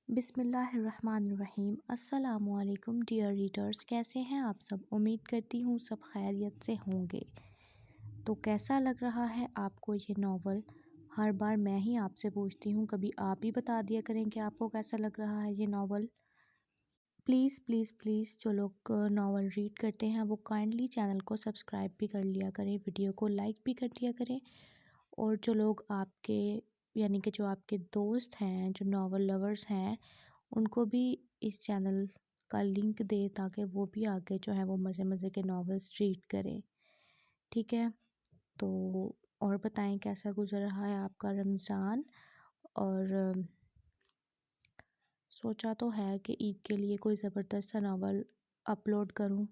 بسم اللہ الرحمن الرحیم۔ السلام علیکم ڈیئر ریڈرز، کیسے ہیں آپ سب؟ امید کرتی ہوں سب خیریت سے ہوں گے۔ تو کیسا لگ رہا ہے آپ کو یہ ناول؟ ہر بار میں ہی آپ سے پوچھتی ہوں، کبھی آپ ہی بتا دیا کریں کہ آپ کو کیسا لگ رہا ہے یہ ناول۔ پلیز پلیز پلیز جو لوگ ناول ریڈ کرتے ہیں وہ کائنڈلی چینل کو سبسکرائب بھی کر لیا کریں، ویڈیو کو لائک بھی کر دیا کریں، اور جو لوگ آپ کے یعنی کہ جو آپ کے دوست ہیں جو ناول لورز ہیں ان کو بھی اس چینل کا لنک دے تاکہ وہ بھی آگے جو ہے وہ مزے مزے کے ناولز ریڈ کریں، ٹھیک ہے؟ تو اور بتائیں کیسا گزر رہا ہے آپ کا رمضان؟ اور سوچا تو ہے کہ عید کے لیے کوئی زبردست سا ناول اپلوڈ کروں،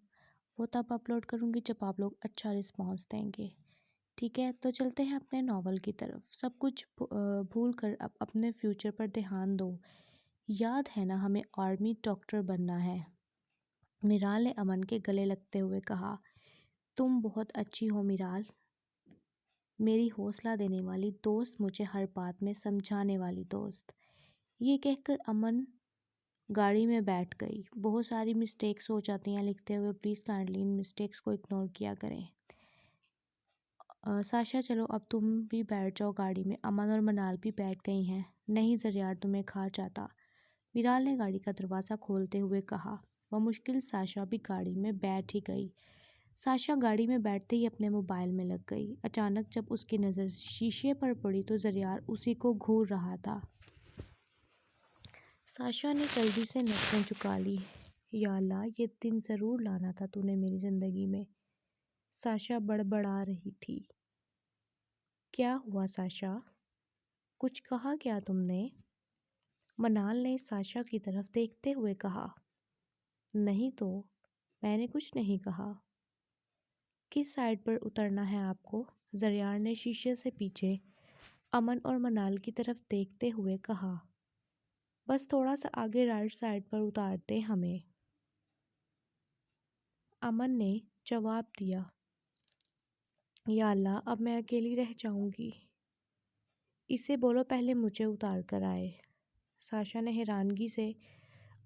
وہ تب اپلوڈ کروں گی جب آپ لوگ اچھا رسپانس دیں گے، ٹھیک ہے؟ تو چلتے ہیں اپنے ناول کی طرف۔ سب کچھ بھول کر اب اپنے فیوچر پر دھیان دو، یاد ہے نا ہمیں آرمی ڈاکٹر بننا ہے، میرال نے امن کے گلے لگتے ہوئے کہا۔ تم بہت اچھی ہو میرال، میری حوصلہ دینے والی دوست، مجھے ہر بات میں سمجھانے والی دوست۔ یہ کہہ کر امن گاڑی میں بیٹھ گئی۔ بہت ساری مسٹیکس ہو جاتی ہیں لکھتے ہوئے، پلیز کائنڈلی ان مسٹیکس کو اگنور کیا کریں۔ ساشا چلو اب تم بھی بیٹھ جاؤ گاڑی میں۔ امن اور منال بھی بیٹھ گئی ہیں۔ نہیں زریار تمہیں کھا جاتا، میرال نے گاڑی کا دروازہ کھولتے ہوئے کہا۔ بمشکل ساشا بھی گاڑی میں بیٹھ ہی گئی۔ ساشا گاڑی میں بیٹھتے ہی اپنے موبائل میں لگ گئی۔ اچانک جب اس کی نظر شیشے پر پڑی تو زریار اسی کو گھور رہا تھا۔ ساشا نے جلدی سے نظریں جھکا لی۔ یا اللہ، یہ دن ضرور لانا تھا تو نے میری زندگی میں، ساشا بڑبڑا رہی تھی۔ کیا ہوا ساشا؟ کچھ کہا کیا تم نے؟ منال نے ساشا کی طرف دیکھتے ہوئے کہا۔ نہیں تو، میں نے کچھ نہیں کہا۔ کس سائڈ پر اترنا ہے آپ کو؟ زریار نے شیشے سے پیچھے امن اور منال کی طرف دیکھتے ہوئے کہا۔ بس تھوڑا سا آگے رائٹ سائڈ پر اتار دے ہمیں، امن نے جواب دیا۔ یا اللہ، اب میں اکیلی رہ جاؤں گی۔ اسے بولو پہلے مجھے اتار کر آئے۔ ساشا نے حیرانگی سے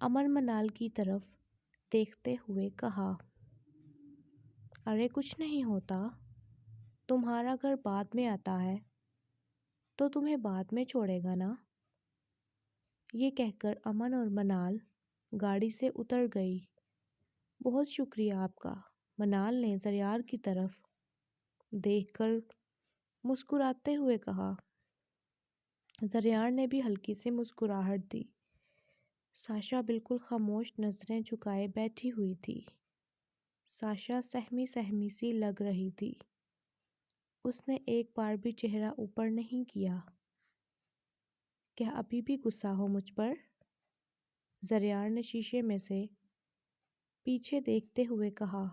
امن منال کی طرف دیکھتے ہوئے کہا۔ ارے کچھ نہیں ہوتا، تمہارا گھر بعد میں آتا ہے تو تمہیں بعد میں چھوڑے گا نا۔ یہ کہہ کر امن اور منال گاڑی سے اتر گئی۔ بہت شکریہ آپ کا، منال نے زریار کی طرف دیکھ کر مسکراتے ہوئے کہا۔ زریار نے بھی ہلکی سی مسکراہٹ دی۔ ساشا بالکل خاموش نظریں جھکائے بیٹھی ہوئی تھی۔ ساشا سہمی سہمی سی لگ رہی تھی۔ اس نے ایک بار بھی چہرہ اوپر نہیں کیا۔ کیا ابھی بھی غصہ ہو مجھ پر؟ زریار نے شیشے میں سے پیچھے دیکھتے ہوئے کہا۔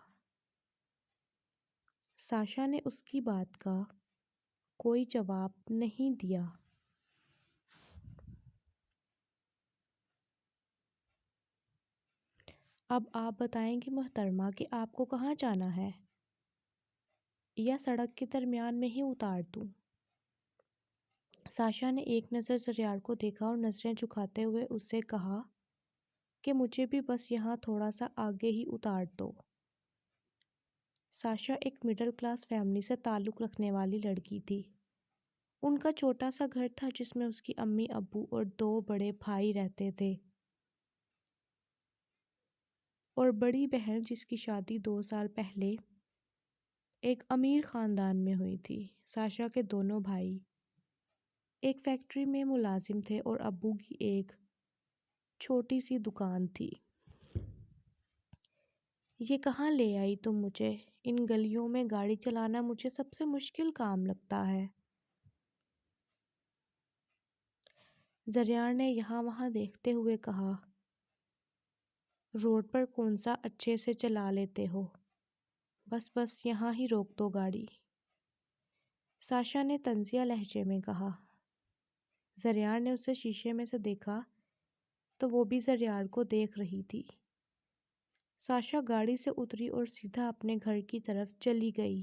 ساشا نے اس کی بات کا کوئی جواب نہیں دیا۔ اب آپ بتائیں گی محترمہ کہ آپ کو کہاں جانا ہے، یا سڑک کے درمیان میں ہی اتار دوں؟ ساشا نے ایک نظر زریار کو دیکھا اور نظریں جھکاتے ہوئے اس سے کہا کہ مجھے بھی بس یہاں تھوڑا سا آگے ہی اتار دو۔ ساشا ایک مڈل کلاس فیملی سے تعلق رکھنے والی لڑکی تھی۔ ان کا چھوٹا سا گھر تھا جس میں اس کی امی ابو اور 2 بڑے بھائی رہتے تھے، اور بڑی بہن جس کی شادی 2 سال پہلے ایک امیر خاندان میں ہوئی تھی۔ ساشا کے دونوں بھائی ایک فیکٹری میں ملازم تھے اور ابو کی ایک چھوٹی سی دکان تھی۔ یہ کہاں لے آئی تم مجھے؟ ان گلیوں میں گاڑی چلانا مجھے سب سے مشکل کام لگتا ہے۔ زریار نے یہاں وہاں دیکھتے ہوئے کہا۔ روڈ پر کون سا اچھے سے چلا لیتے ہو، بس بس یہاں ہی روک دو گاڑی، ساشا نے طنزیہ لہجے میں کہا۔ زریار نے اسے شیشے میں سے دیکھا تو وہ بھی زریار کو دیکھ رہی تھی۔ ساشا گاڑی سے اتری اور سیدھا اپنے گھر کی طرف چلی گئی۔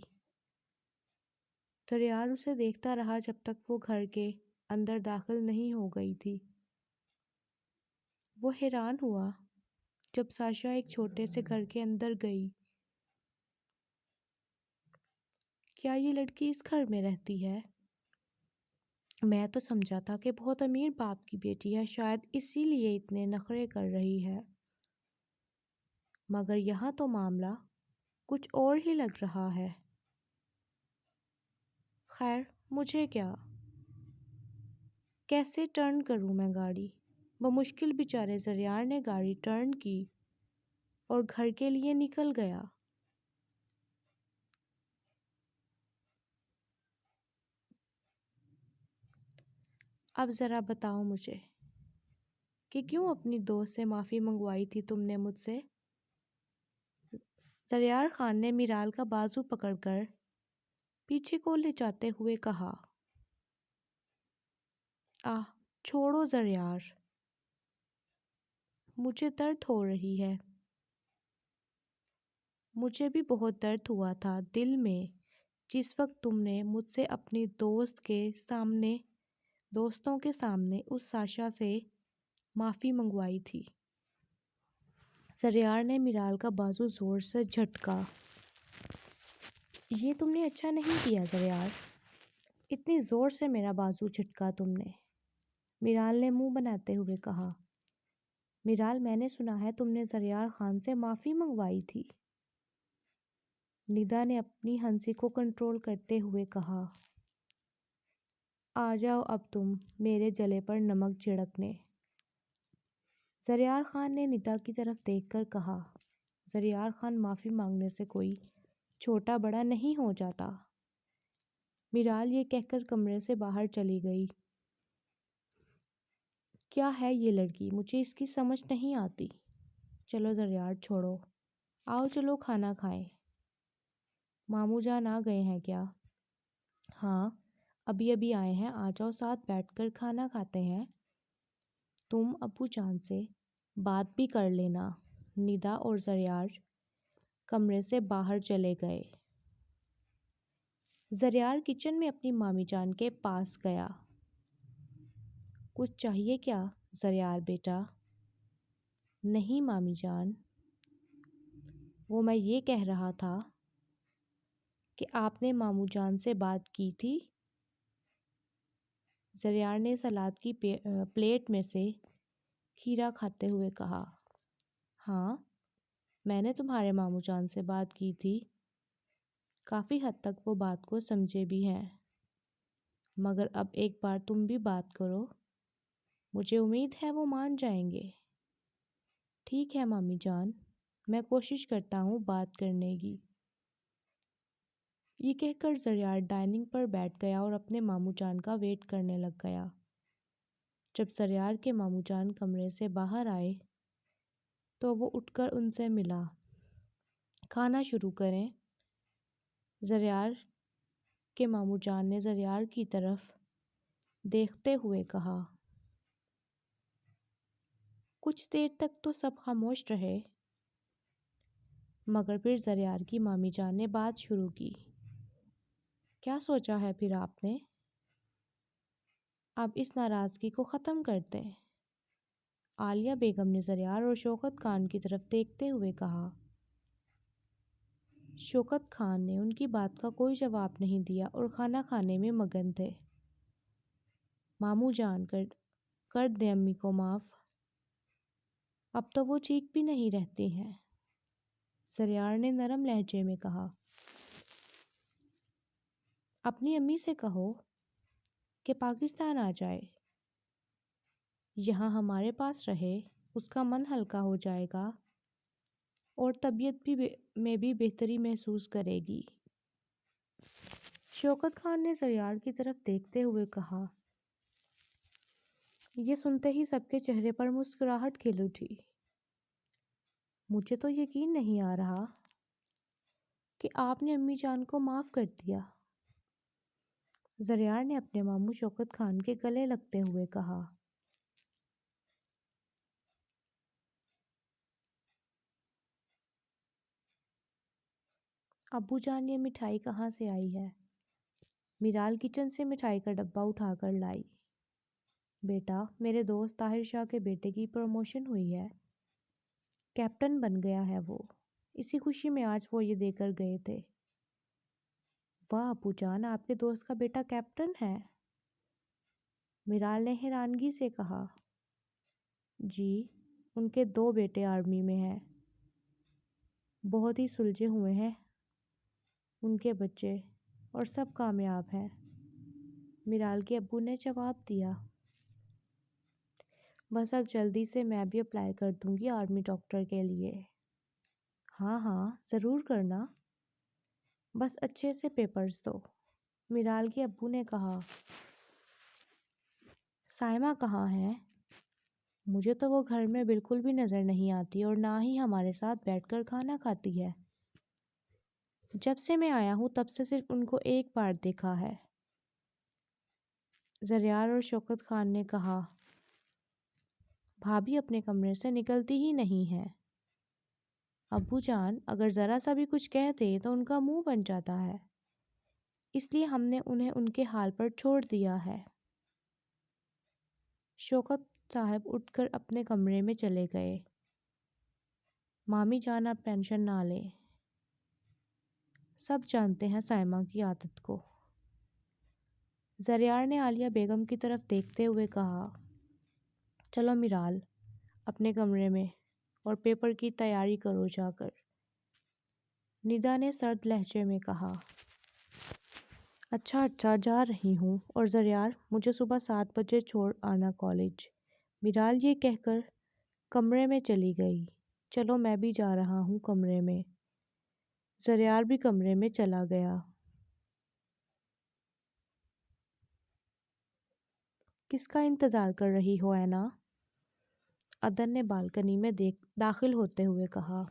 زریار اسے دیکھتا رہا جب تک وہ گھر کے اندر داخل نہیں ہو گئی تھی۔ وہ حیران ہوا جب ساشا ایک چھوٹے سے گھر کے اندر گئی۔ کیا یہ لڑکی اس گھر میں رہتی ہے؟ میں تو سمجھا تھا کہ بہت امیر باپ کی بیٹی ہے، شاید اسی لیے اتنے نخرے کر رہی ہے، مگر یہاں تو معاملہ کچھ اور ہی لگ رہا ہے۔ خیر، مجھے کیا؟ کیسے ٹرن کروں میں گاڑی؟ بمشکل بیچارے زریار نے گاڑی ٹرن کی اور گھر کے لیے نکل گیا۔ اب ذرا بتاؤ مجھے کہ کیوں اپنی دوست سے معافی منگوائی تھی تم نے مجھ سے؟ زریار خان نے میرال کا بازو پکڑ کر پیچھے کو لے جاتے ہوئے کہا۔ چھوڑو زریار، مجھے درد ہو رہی ہے۔ مجھے بھی بہت درد ہوا تھا دل میں جس وقت تم نے مجھ سے اپنی دوستوں کے سامنے اس ساشا سے معافی منگوائی تھی۔ زریار نے میرال کا بازو زور سے جھٹکا۔ یہ تم نے اچھا نہیں کیا زریار، اتنی زور سے میرا بازو جھٹکا تم نے، میرال نے منہ بناتے ہوئے کہا۔ میرال، میں نے سنا ہے تم نے زریار خان سے معافی منگوائی تھی۔ ندا نے اپنی ہنسی کو کنٹرول کرتے ہوئے کہا۔ آ جاؤ اب تم میرے جلے پر نمک چھڑکنے، زریار خان نے ندا کی طرف دیکھ کر کہا۔ زریار خان معافی مانگنے سے کوئی چھوٹا بڑا نہیں ہو جاتا۔ میرال یہ کہہ کر کمرے سے باہر چلی گئی۔ کیا ہے یہ لڑکی، مجھے اس کی سمجھ نہیں آتی۔ چلو زریار چھوڑو، آؤ چلو کھانا کھائیں۔ ماموں جان آ گئے ہیں کیا؟ ہاں، ابھی آئے ہیں، آ جاؤ ساتھ بیٹھ کر کھانا کھاتے ہیں۔ تم ابو جان سے بات بھی کر لینا۔ ندا اور زریار کمرے سے باہر چلے گئے۔ زریار کچن میں اپنی مامی جان کے پاس گیا۔ کچھ چاہیے کیا زریار بیٹا؟ نہیں مامی جان، وہ میں یہ کہہ رہا تھا کہ آپ نے ماموں جان سے بات کی تھی؟ زریار نے سلاد کی پلیٹ میں سے کھیرا کھاتے ہوئے کہا۔ ہاں، میں نے تمہارے ماموں جان سے بات کی تھی، کافی حد تک وہ بات کو سمجھے بھی ہیں، مگر اب ایک بار تم بھی بات کرو، مجھے امید ہے وہ مان جائیں گے۔ ٹھیک ہے مامی جان، میں کوشش کرتا ہوں بات کرنے کی۔ یہ کہہ کر زریار ڈائننگ پر بیٹھ گیا اور اپنے ماموں جان کا ویٹ کرنے لگ گیا۔ جب زریار کے ماموں جان کمرے سے باہر آئے تو وہ اٹھ کر ان سے ملا۔ کھانا شروع کریں، زریار کے ماموں جان نے زریار کی طرف دیکھتے ہوئے کہا۔ کچھ دیر تک تو سب خاموش رہے، مگر پھر زریار کی مامی جان نے بات شروع کی۔ کیا سوچا ہے پھر آپ نے؟ اب اس ناراضگی کو ختم کرتے ہیں، عالیہ بیگم نے زریار اور شوکت خان کی طرف دیکھتے ہوئے کہا۔ شوکت خان نے ان کی بات کا کوئی جواب نہیں دیا اور کھانا کھانے میں مگن تھے۔ ماموں جان کر دیں امی کو معاف، اب تو وہ ٹھیک بھی نہیں رہتی ہیں، زریار نے نرم لہجے میں کہا۔ اپنی امی سے کہو کہ پاکستان آ جائے، یہاں ہمارے پاس رہے، اس کا من ہلکا ہو جائے گا اور طبیعت میں بھی بہتری محسوس کرے گی۔ شوکت خان نے زریار کی طرف دیکھتے ہوئے کہا۔ یہ سنتے ہی سب کے چہرے پر مسکراہٹ کھل اٹھی۔ مجھے تو یقین نہیں آ رہا کہ آپ نے امی جان کو معاف کر دیا، زریار نے اپنے ماموں شوکت خان کے گلے لگتے ہوئے کہا۔ ابو جان، یہ مٹھائی کہاں سے آئی ہے؟ میرال کچن سے مٹھائی کا ڈبہ اٹھا کر لائی۔ بیٹا، میرے دوست طاہر شاہ کے بیٹے کی پروموشن ہوئی ہے، کیپٹن بن گیا ہے وہ، اسی خوشی میں آج وہ یہ دے کر گئے تھے۔ واہ ابو جان، آپ کے دوست کا بیٹا کیپٹن ہے؟ میرال نے حیرانگی سے کہا۔ جی، ان کے 2 بیٹے آرمی میں ہیں، بہت ہی سلجھے ہوئے ہیں ان کے بچے، اور سب کامیاب ہیں، میرال کے ابو نے جواب دیا۔ بس اب جلدی سے میں بھی اپلائی کر دوں گی آرمی ڈاکٹر کے لیے۔ ہاں ہاں ضرور کرنا، بس اچھے سے پیپرز دو، میرال کے ابو نے کہا۔ سائمہ کہاں ہے؟ مجھے تو وہ گھر میں بالکل بھی نظر نہیں آتی اور نہ ہی ہمارے ساتھ بیٹھ کر کھانا کھاتی ہے۔ جب سے میں آیا ہوں تب سے صرف ان کو ایک بار دیکھا ہے، زریار اور شوکت خان نے کہا۔ بھابھی اپنے کمرے سے نکلتی ہی نہیں ہے۔ ابو جان اگر ذرا سا بھی کچھ کہہ دے تو ان کا منہ بن جاتا ہے، اس لیے ہم نے انہیں ان کے حال پر چھوڑ دیا ہے۔ شوکت صاحب اٹھ کر اپنے کمرے میں چلے گئے۔ مامی جان آپ ٹینشن نہ لیں، سب جانتے ہیں سائمہ کی عادت کو۔ زریار نے عالیہ بیگم کی طرف دیکھتے ہوئے کہا۔ چلو میرال، اپنے کمرے میں، اور پیپر کی تیاری کرو جا کر، ندا نے سرد لہجے میں کہا۔ اچھا اچھا جا رہی ہوں، اور زریار مجھے صبح 7 بجے چھوڑ آنا کالج۔ میرال یہ کہہ کر کمرے میں چلی گئی۔ چلو میں بھی جا رہا ہوں کمرے میں۔ زریار بھی کمرے میں چلا گیا۔ کس کا انتظار کر رہی ہو اینا؟ عدن نے بالکنی میں داخل ہوتے ہوئے کہا۔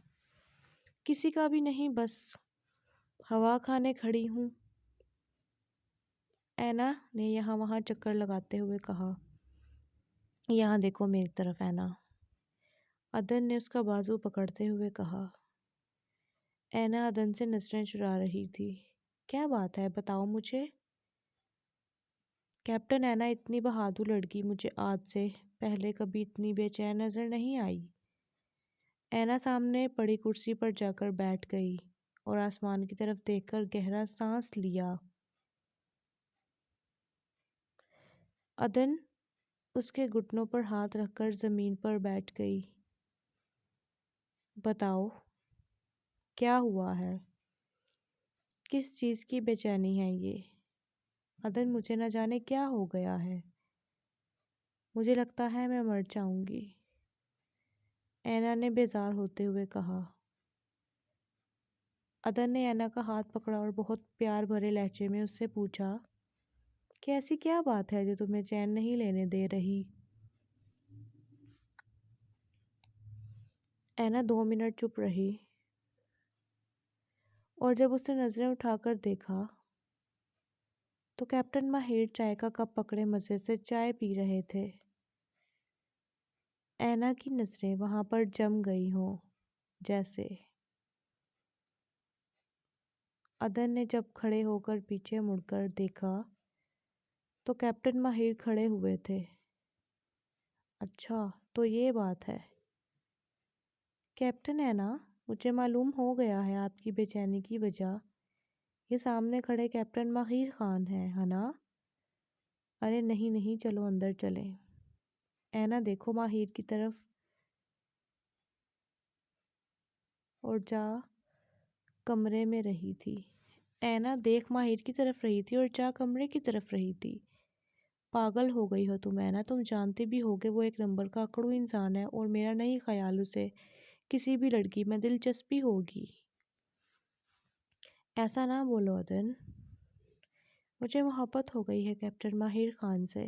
کسی کا بھی نہیں، بس ہوا کھانے کھڑی ہوں، اینا نے یہاں وہاں چکر لگاتے ہوئے کہا۔ یہاں دیکھو میری طرف اینا، عدن نے اس کا بازو پکڑتے ہوئے کہا۔ اینا عدن سے نظریں چرا رہی تھی۔ کیا بات ہے بتاؤ مجھے؟ کیپٹن اینا اتنی بہادر لڑکی مجھے آج سے پہلے کبھی اتنی بے چین نظر نہیں آئی۔ اینا سامنے پڑی کرسی پر جا کر بیٹھ گئی اور آسمان کی طرف دیکھ کر گہرا سانس لیا۔ عدن اس کے گھٹنوں پر ہاتھ رکھ کر زمین پر بیٹھ گئی۔ بتاؤ کیا ہوا ہے؟ کس چیز کی بے چینی ہے یہ؟ عدن مجھے نہ جانے کیا ہو گیا ہے، مجھے لگتا ہے میں مر جاؤں گی، اینا نے بیزار ہوتے ہوئے کہا۔ عدن نے اینا کا ہاتھ پکڑا اور بہت پیار بھرے لہجے میں اس سے پوچھا کہ ایسی کیا بات ہے جو تمہیں چین نہیں لینے دے رہی؟ اینا 2 منٹ چپ رہی، اور جب اس نے نظریں اٹھا کر دیکھا تو کیپٹن ماہر چائے کا کپ پکڑے مزے سے چائے پی رہے تھے۔ اینا کی نظریں وہاں پر جم گئی ہوں جیسے۔ عدن نے جب کھڑے ہو کر پیچھے مڑ کر دیکھا تو کیپٹن ماہر کھڑے ہوئے تھے۔ اچھا تو یہ بات ہے۔ کیپٹن اینا، مجھے معلوم ہو گیا ہے آپ کی بے چینی کی وجہ، یہ سامنے کھڑے کیپٹن ماہر خان ہیں، ہے نا؟ ارے نہیں نہیں، چلو اندر چلیں۔ اینا دیکھو ماہر کی طرف اور جا کمرے میں رہی تھی۔ اینا دیکھ ماہر کی طرف رہی تھی اور جا کمرے کی طرف رہی تھی۔ پاگل ہو گئی ہو تم اینا، تم جانتے بھی ہوگے وہ ایک نمبر کا اکڑو انسان ہے اور میرا نہیں خیال اسے کسی بھی لڑکی میں دلچسپی ہوگی۔ ایسا نہ بولو عدن، مجھے محبت ہو گئی ہے کیپٹن ماہر خان سے،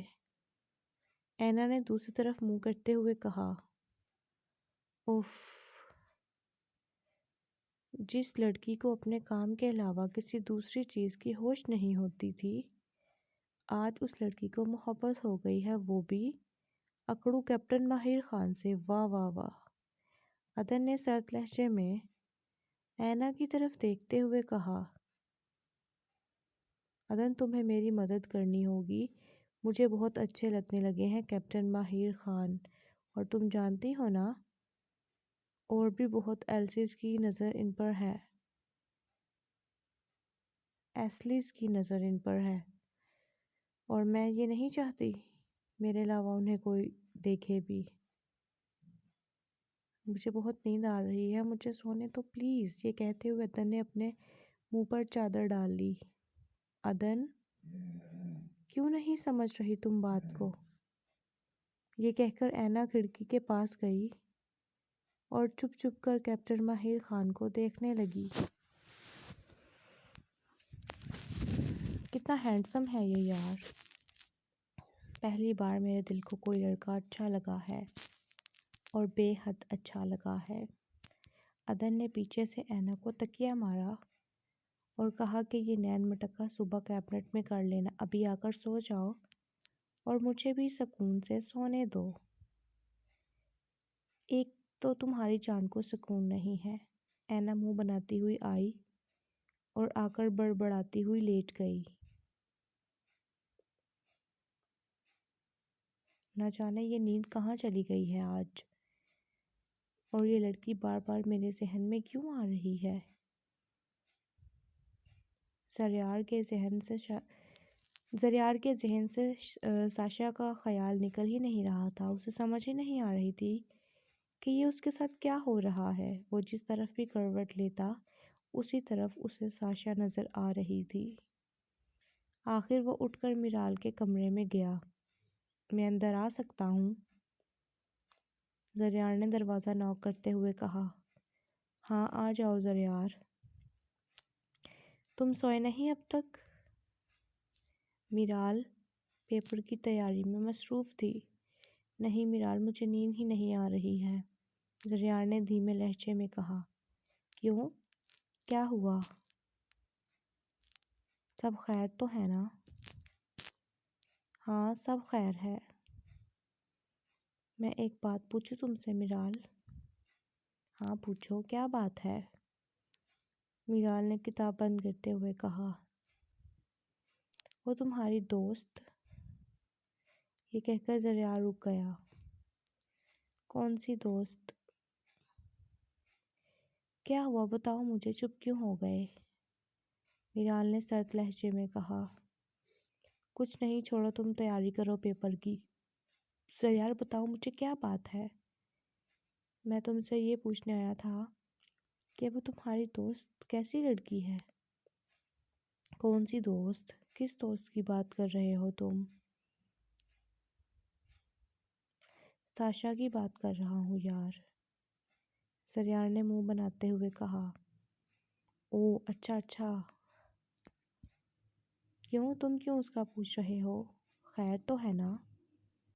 اینا نے دوسری طرف منہ کرتے ہوئے کہا۔ اف، جس لڑکی کو اپنے کام کے علاوہ کسی دوسری چیز کی ہوش نہیں ہوتی تھی، آج اس لڑکی کو محبت ہو گئی ہے، وہ بھی اکڑو کیپٹن ماہر خان سے۔ واہ واہ واہ، عدن نے سرد لہجے میں اینا کی طرف دیکھتے ہوئے کہا۔ عدن تمہیں میری مدد کرنی ہوگی، مجھے بہت اچھے لگنے لگے ہیں کیپٹن ماہر خان، اور تم جانتی ہو نا، اور بھی بہت ایلسز کی نظر ان پر ہے، ایسلیز کی نظر ان پر ہے، اور میں یہ نہیں چاہتی میرے علاوہ انہیں کوئی دیکھے بھی۔ مجھے بہت نیند آ رہی ہے، مجھے سونے تو پلیز، یہ کہتے ہوئے عدن نے اپنے منہ پر چادر ڈال لی۔ عدن، کیوں نہیں سمجھ رہی تم بات کو؟ یہ کہہ کر اینا کھڑکی کے پاس گئی اور چھپ چھپ کر کیپٹن ماہر خان کو دیکھنے لگی۔ کتنا ہینڈسم ہے یہ یار! پہلی بار میرے دل کو کوئی لڑکا اچھا لگا ہے، اور بے حد اچھا لگا ہے۔ عدن نے پیچھے سے اینا کو تکیہ مارا اور کہا کہ یہ نین مٹکا صبح کیبنٹ میں کر لینا، ابھی آ کر سو جاؤ اور مجھے بھی سکون سے سونے دو۔ ایک تو تمہاری جان کو سکون نہیں ہے۔ اینا منہ بناتی ہوئی آئی اور آ کر بڑبڑاتی ہوئی لیٹ گئی۔ نہ جانے یہ نیند کہاں چلی گئی ہے آج، اور یہ لڑکی بار بار میرے ذہن میں کیوں آ رہی ہے؟ زریار کے ذہن سے ساشا کا خیال نکل ہی نہیں رہا تھا، اسے سمجھ ہی نہیں آ رہی تھی کہ یہ اس کے ساتھ کیا ہو رہا ہے۔ وہ جس طرف بھی کروٹ لیتا اسی طرف اسے ساشا نظر آ رہی تھی۔ آخر وہ اٹھ کر میرال کے کمرے میں گیا۔ میں اندر آ سکتا ہوں؟ زریار نے دروازہ نوک کرتے ہوئے کہا۔ ہاں آ جاؤ زریار۔ تم سوئے نہیں اب تک؟ میرال پیپر کی تیاری میں مصروف تھی۔ نہیں میرال، مجھے نیند ہی نہیں آ رہی ہے، زریار نے دھیمے لہجے میں کہا۔ کیوں؟ کیا ہوا؟ سب خیر تو ہے نا؟ ہاں سب خیر ہے۔ میں ایک بات پوچھوں تم سے میرال؟ ہاں پوچھو، کیا بات ہے؟ میرال نے کتاب بند کرتے ہوئے کہا۔ وہ تمہاری دوست؟ یہ کہہ کر زریار رک گیا۔ کون سی دوست؟ کیا ہوا بتاؤ مجھے، چپ کیوں ہو گئے؟ میرال نے سرد لہجے میں کہا۔ کچھ نہیں، چھوڑو، تم تیاری کرو پیپر کی۔ زریار بتاؤ مجھے کیا بات ہے؟ میں تم سے یہ پوچھنے آیا تھا کہ وہ تمہاری دوست کیسی لڑکی ہے؟ کون سی دوست؟ کس دوست کی بات کر رہے ہو تم؟ ساشا کی بات کر رہا ہوں یار، زریار نے منہ بناتے ہوئے کہا۔ او اچھا اچھا۔ کیوں، تم کیوں اس کا پوچھ رہے ہو؟ خیر تو ہے نا؟